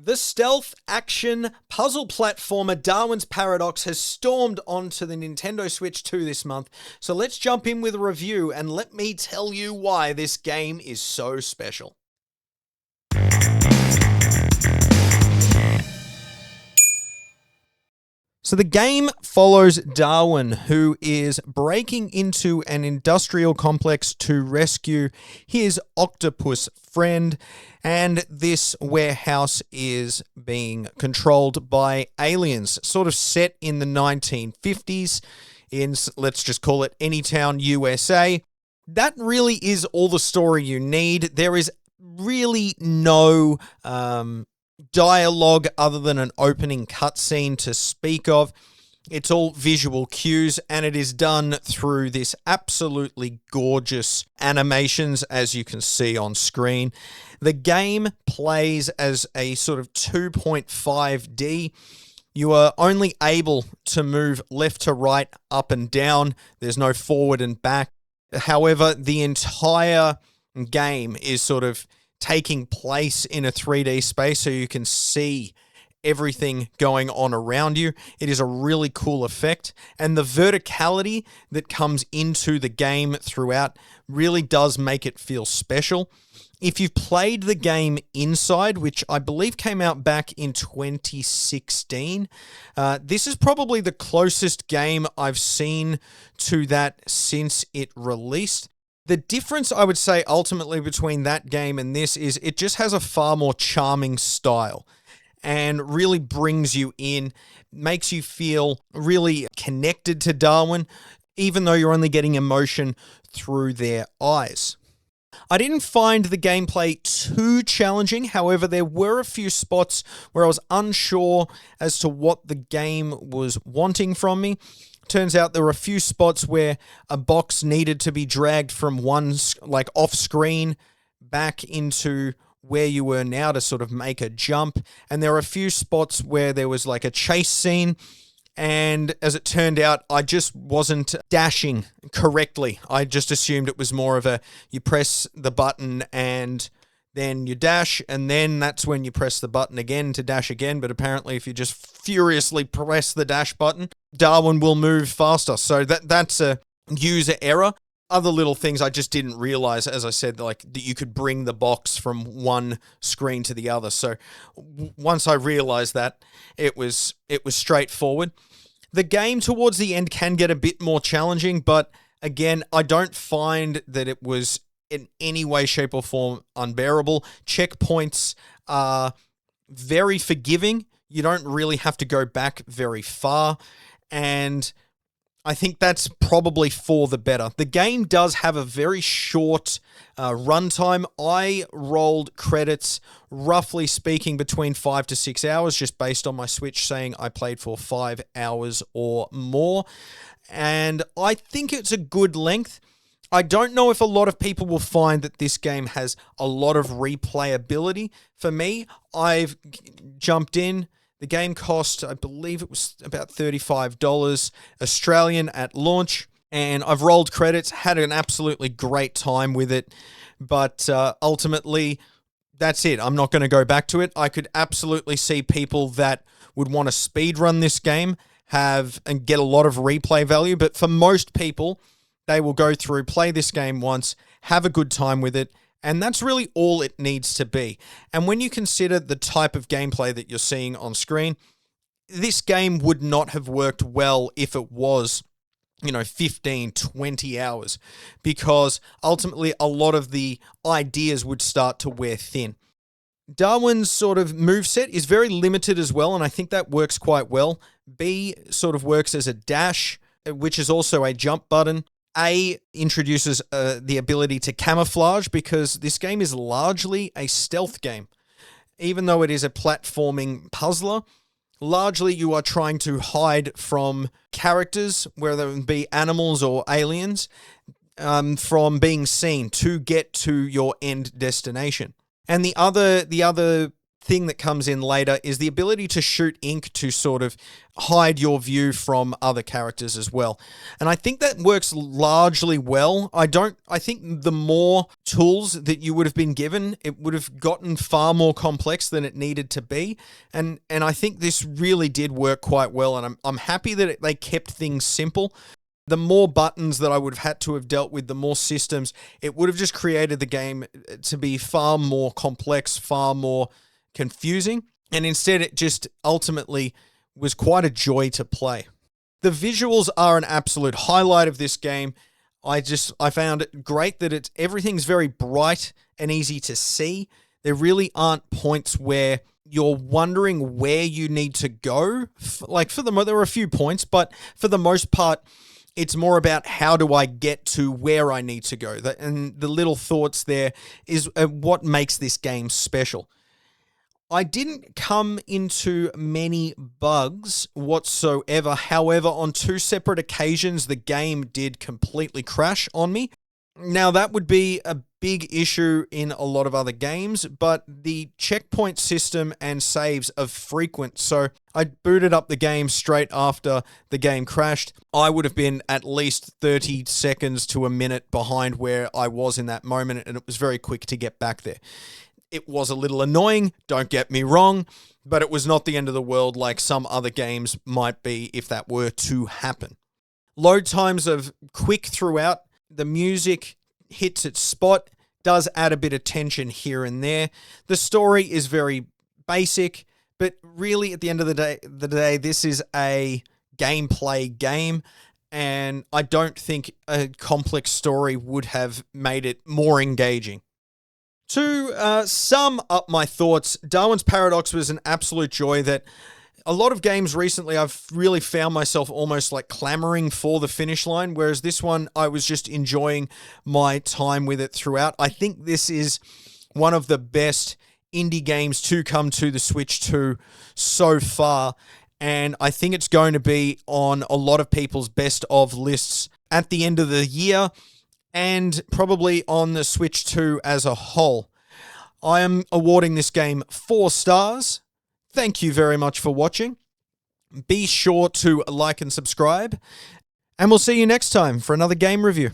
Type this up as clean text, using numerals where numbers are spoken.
The stealth action puzzle platformer Darwin's Paradox has stormed onto the Nintendo Switch 2 this month, so let's jump in with a review and let me tell you why this game is so special. So the game follows Darwin, who is breaking into an industrial complex to rescue his octopus friend, and this warehouse is being controlled by aliens, sort of set in the 1950s in, let's just call it Anytown, USA. That really is all the story you need. There is really no dialogue other than an opening cutscene to speak of. It's all visual cues, and it is done through this absolutely gorgeous animations, as you can see on screen. The game plays as a sort of 2.5D. You are only able to move left to right, up and down. There's no forward and back. However, the entire game is sort of taking place in a 3D space, so you can see everything going on around you. It is a really cool effect, and the verticality that comes into the game throughout really does make it feel special. If you've played the game Inside, which I believe came out back in 2016, this is probably the closest game I've seen to that since it released. The difference, I would say, ultimately between that game and this is it just has a far more charming style and really brings you in, makes you feel really connected to Darwin, even though you're only getting emotion through their eyes. I didn't find the gameplay too challenging. However, there were a few spots where I was unsure as to what the game was wanting from me. Turns out there were a few spots where a box needed to be dragged from one, like off screen, back into where you were now to sort of make a jump. And there were a few spots where there was like a chase scene. And as it turned out, I just wasn't dashing correctly. I just assumed it was more of a, you press the button and then you dash, and then that's when you press the button again to dash again. But apparently if you just furiously press the dash button, Darwin will move faster. So that's a user error. Other little things I just didn't realize, as I said, like that you could bring the box from one screen to the other. So once I realized that, it was straightforward. The game towards the end can get a bit more challenging, but again, I don't find that it was in any way, shape, or form unbearable. Checkpoints are very forgiving. You don't really have to go back very far, and I think that's probably for the better. The game does have a very short runtime. I rolled credits, roughly speaking, between 5 to 6 hours, just based on my Switch saying I played for 5 hours or more. And I think it's a good length. I don't know if a lot of people will find that this game has a lot of replayability. For me, I've jumped in. The game cost, I believe it was about $35 Australian at launch, and I've rolled credits, had an absolutely great time with it, but ultimately, that's it. I'm not going to go back to it. I could absolutely see people that would want to speedrun this game and get a lot of replay value, but for most people, they will go through, play this game once, have a good time with it, and that's really all it needs to be. And when you consider the type of gameplay that you're seeing on screen, this game would not have worked well if it was, 15, 20 hours, because ultimately a lot of the ideas would start to wear thin. Darwin's sort of moveset is very limited as well, and I think that works quite well. B sort of works as a dash, which is also a jump button. A introduces the ability to camouflage, because this game is largely a stealth game. Even though it is a platforming puzzler, largely you are trying to hide from characters, whether it be animals or aliens, from being seen to get to your end destination. And the other thing that comes in later is the ability to shoot ink to sort of hide your view from other characters as well. And I think that works largely well. I think the more tools that you would have been given, it would have gotten far more complex than it needed to be. And I think this really did work quite well, and I'm happy that they kept things simple. The more buttons that I would have had to have dealt with, the more systems, it would have just created the game to be far more complex, far more confusing, and instead it just ultimately was quite a joy to play. The visuals are an absolute highlight of this game. I found it great that everything's very bright and easy to see. There really aren't points where you're wondering where you need to go. There were a few points, but for the most part, it's more about how do I get to where I need to go. And the little thoughts there is what makes this game special. I didn't come into many bugs whatsoever. However, on 2 separate occasions, the game did completely crash on me. Now, that would be a big issue in a lot of other games, but the checkpoint system and saves are frequent. So I booted up the game straight after the game crashed. I would have been at least 30 seconds to a minute behind where I was in that moment, and it was very quick to get back there. It was a little annoying, don't get me wrong, but it was not the end of the world like some other games might be if that were to happen. Load times are quick throughout. The music hits its spot, does add a bit of tension here and there. The story is very basic, but really at the end of the day, this is a gameplay game, and I don't think a complex story would have made it more engaging. To sum up my thoughts, Darwin's Paradox was an absolute joy. That a lot of games recently, I've really found myself almost like clamoring for the finish line, whereas this one, I was just enjoying my time with it throughout. I think this is one of the best indie games to come to the Switch 2 so far, and I think it's going to be on a lot of people's best of lists at the end of the year, and probably on the Switch 2 as a whole. I am awarding this game 4 stars. Thank you very much for watching. Be sure to like and subscribe, and we'll see you next time for another game review.